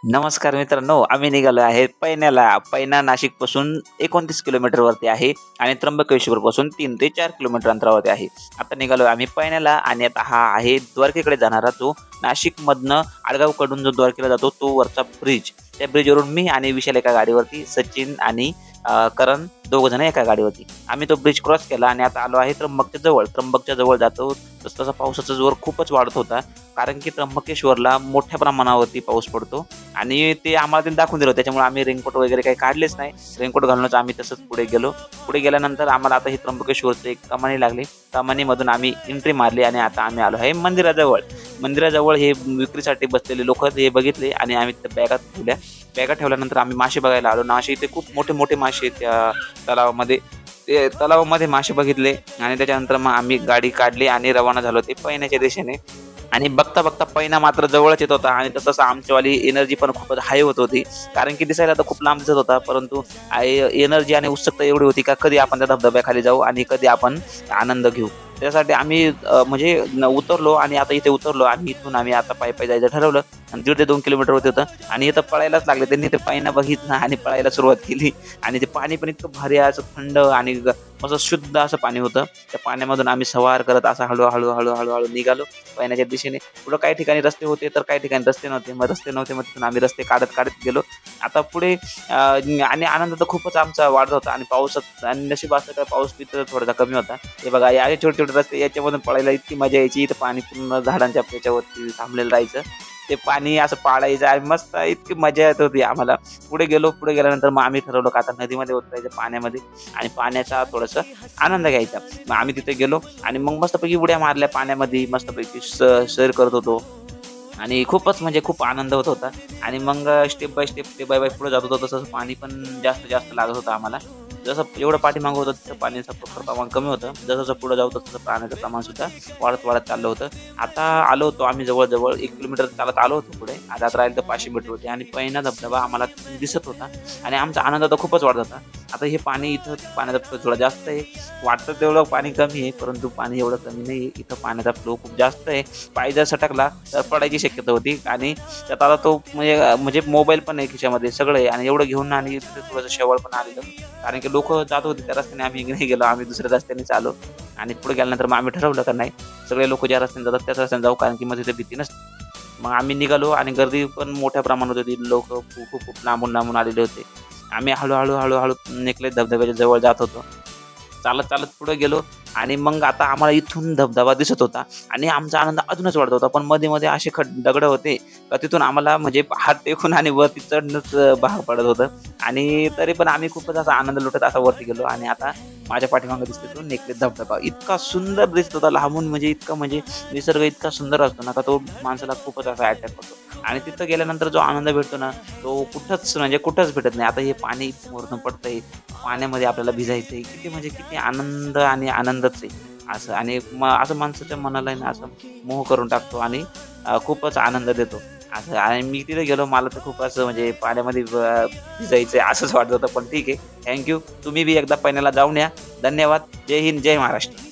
नमस्कार मित्रांनो, आम्ही निघालो आहे पैण्याला. पैना नाशिकपासून 29 किलोमीटरवरती आहे आणि त्र्यंबकेश्वरपासून 3 ते 4 किलोमीटर अंतरावरती आहे. आता निघालो आम्ही पैण्याला आणि आता हा आहे द्वारकेकडे जाणारा जो नाशिकमधनं आडगावकडून जो द्वारकेला जातो तो वरचा ब्रिज. त्या ब्रिजवरून मी आणि विशाल एका गाडीवरती, सचिन आणि करण दोघंजण एका गाडीवरती. आम्ही तो ब्रिज क्रॉस केला आणि आता आलो आहे त्र्यंबकच्या जवळ. त्र्यंबकच्या जवळ जातो तसा पावसाचा जोर खूपच वाढत होता, कारण की त्र्यंबकेश्वरला मोठ्या प्रमाणावरती पाऊस पडतो आणि ते आम्हाला त्यांनी दाखवून दिलं. त्याच्यामुळे आम्ही रेनकोट वगैरे काही काढलेच नाही. रेनकोट घालूनच आम्ही तसंच पुढे गेलो. पुढे गेल्यानंतर आम्हाला आता ही त्र्यंबकेश्वरचं एक कमानी लागली. कमानीमधून आम्ही एंट्री मारली आणि आता आम्ही आलो आहे मंदिराजवळ. मंदिराजवळ हे विक्रीसाठी बसलेले लोक हे बघितले आणि आम्ही त्या बॅगात ठेवल्या. बॅगात ठेवल्यानंतर आम्ही मासे बघायला आलो. मासे इथे खूप मोठे मोठे मासे त्या तलावामध्ये. ते तलावामध्ये मासे बघितले आणि त्याच्यानंतर मग आम्ही गाडी काढली आणि रवाना झालो ते पैण्याच्या दिशेने. आणि बघता बघता पैना मात्र जवळच येत होता आणि तसंच आमच्यावाली एनर्जी पण खूपच हाय होत होती, कारण की दिसायला तर खूप लांब दिसत होता, परंतु एनर्जी आणि उत्सुकता एवढी होती का कधी आपण त्या धबधब्याखाली जाऊ आणि कधी आपण आनंद घेऊ. त्यासाठी आम्ही उतरलो आणि आता इथे उतरलो आणि इथून आम्ही आता पायी पायी जायचं ठरवलं आणि 1.5 ते 2 किलोमीटर होतं आणि इथं पळायलाच लागले. त्यांनी ते पैना बघितलं आणि पळायला सुरुवात केली आणि ते पाणी पण इतकं भारी असं थंड आणि असं शुद्ध असं पाणी होतं. त्या पाण्यामधून आम्ही सवार करत असं हळूहळू हळूहळू निघालो पैण्याच्या दिशेने. पुढं काही ठिकाणी रस्ते होते तर काही ठिकाणी रस्ते नव्हते. मग तिथून आम्ही रस्ते काढत काढत गेलो. आता पुढे आणि आनंद तर खूपच आमचा वाढत होता आणि पावसात आणि नशीब असं काय पाऊस तिथं थोडासा कमी होता. हे बघा या छोटे छोटे रस्ते याच्यामधून पळायला इतकी मजा यायची. इथं पाणी पूर्ण झाडांच्या याच्यावरती थांबलेलं राहायचं. ते पाणी असं पाडायचं आणि मस्त इतकी मजा येत होती आम्हाला. पुढे गेल्यानंतर मग आम्ही ठरवलं का आता नदीमध्ये उतरायचं पाण्यामध्ये आणि पाण्याचा थोडंसं आनंद घ्यायचा. मग आम्ही तिथे गेलो आणि मग मस्तपैकी उड्या मारल्या पाण्यामध्ये. मस्तपैकी सैर करत होतो आणि खूप आनंद होत होता. आणि मग स्टेप बाय स्टेप पुढे जात होतो तसं पाणी पण जास्त जास्त लागत होतं आम्हाला. जसं एवढं पाठीमागं होतं तसं पाण्याचं प्रमाण कमी होतं. जसं पुढे जाऊ तसं पाण्याचं प्रमाण सुद्धा वाढत चाललं होतं. आता आलो होतो आम्ही जवळ 1 किलोमीटर चालत आलो होतो पुढे. आता राहील तर 500 मीटर होते आणि पैना धबधबा आम्हाला दिसत होता आणि आमचा आनंद तर खूपच वाढत होता. आता हे पाणी इथं पाण्याचा फ्लो थोडा जास्त आहे. वाटतं तेवढं पाणी कमी आहे, परंतु पाणी एवढं कमी नाही आहे. इथं पाण्याचा फ्लो खूप जास्त आहे. पाय जर सटकला तर पडायची शक्यता होती आणि त्यात आता तो म्हणजे मोबाईल पण आहे खिशामध्ये, सगळं आहे आणि एवढं घेऊन आणि थोडंसं शेवाळ पण आलेलं, कारण की लोक जात होते त्या रस्त्याने. आम्ही नाही गेलो, आम्ही दुसऱ्या रस्त्याने आलो आणि पुढे गेल्यानंतर मग आम्ही ठरवलं का नाही, सगळे लोक ज्या रस्त्याने जातात त्याच रस्त्याने जाऊ, कारण की मग तिथे भीती नसते. मग आम्ही निघालो आणि गर्दी पण मोठ्या प्रमाणात होती. लोक खूप लांबून आलेले होते. आम्ही हळूहळू निघले, धबधब्याच्या जवळ जात होतो. चालत पुढे गेलो आणि मग आता आम्हाला इथून धबधबा दिसत होता आणि आमचा आनंद अजूनच वाढत होता. पण मध्ये असे दगड होते का तिथून आम्हाला म्हणजे हात टेकून आणि वरती चढणंच भाग पडत होतं. आणि तरी पण आम्ही खूपच असा आनंद लुटत असा वरती गेलो आणि आता माझ्या पाठीमागे दिसतो तो नेकलेस धबधबा. इतका सुंदर दिसत होता लांबून, म्हणजे निसर्ग इतका सुंदर असतो ना का तो माणसाला खूपच असा अटॅक करतो. आणि तिथं गेल्यानंतर जो आनंद भेटतो ना तो कुठंच भेटत नाही. आता हे पाणी वरनं पडतंय, पाण्यामध्ये आपल्याला भिजायचंय, किती आनंद आणि आनंदच आहे असं. आणि असं माणसाच्या मनाला आहे ना असं मोह करून टाकतो आणि खूपच आनंद देतो असं. आणि मी तिथे गेलो, मला तर खूप असं म्हणजे पाण्यामध्ये भिजायचं असंच वाटत होतं. पण ठीक आहे, थँक्यू. तुम्ही बी एकदा पैण्याला जाऊन या. धन्यवाद. जय हिंद, जय महाराष्ट्र.